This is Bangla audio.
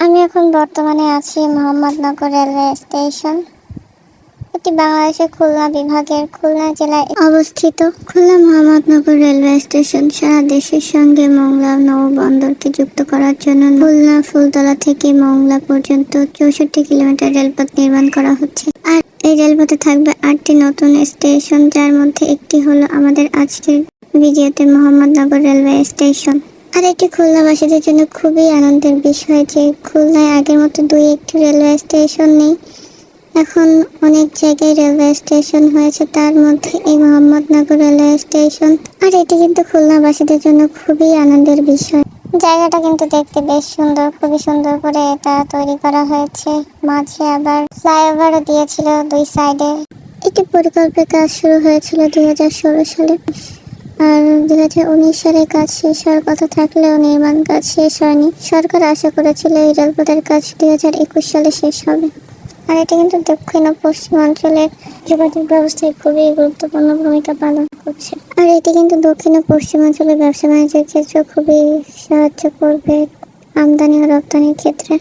আমি এখন বর্তমানে আছি মোহাম্মদনগর রেলওয়ে স্টেশন। এটি বাংলাদেশের খুলনা বিভাগের খুলনা জেলায় অবস্থিত। খুলনা মোহাম্মদনগর রেলওয়ে স্টেশন সারা দেশের সঙ্গে মোংলা নৌবন্দরকে যুক্ত করার জন্য খুলনা ফুলতলা থেকে মোংলা পর্যন্ত 64 কিলোমিটার রেলপথ নির্মাণ করা হচ্ছে। আর এই রেলপথে থাকবে 8টি নতুন স্টেশন, যার মধ্যে একটি হলো আমাদের আজকের ভিডিওতে মোহাম্মদনগর রেলওয়ে স্টেশন। আর এটি খুলনাবাসীদের জন্য খুবই আনন্দের বিষয় যে খুলনায় আগের মতো 2-1টি রেলওয়ে স্টেশন নেই, এখন অনেক জায়গায় রেলওয়ে স্টেশন হয়েছে, তার মধ্যে এই মোহাম্মদনগর রেলওয়ে স্টেশন। আর এটি কিন্তু খুলনাবাসীদের জন্য খুবই আনন্দের বিষয়। জায়গাটা কিন্তু দেখতে বেশ সুন্দর, খুবই সুন্দর করে এটা তৈরি করা হয়েছে। মাঝে আবার ফ্লাইওভারও দিয়েছিল 2 সাইডে। এটি প্রকল্পের কাজ শুরু হয়েছিল 2016 সালে, আর 2019 সালে কাজ শেষ হওয়ার কথা থাকলেও নির্মাণ কাজ শেষ হয়নি। সরকার আশা করেছিল এই রেলপথের কাজ 2021 সালে শেষ হবে। আর এটি কিন্তু দক্ষিণ ও পশ্চিমাঞ্চলের যোগাযোগ ব্যবস্থায় খুবই গুরুত্বপূর্ণ ভূমিকা পালন করছে। আর এটি কিন্তু দক্ষিণ ও পশ্চিমাঞ্চলের ব্যবসা বাণিজ্যের ক্ষেত্রে খুবই সাহায্য করবে আমদানি ও রপ্তানির ক্ষেত্রে।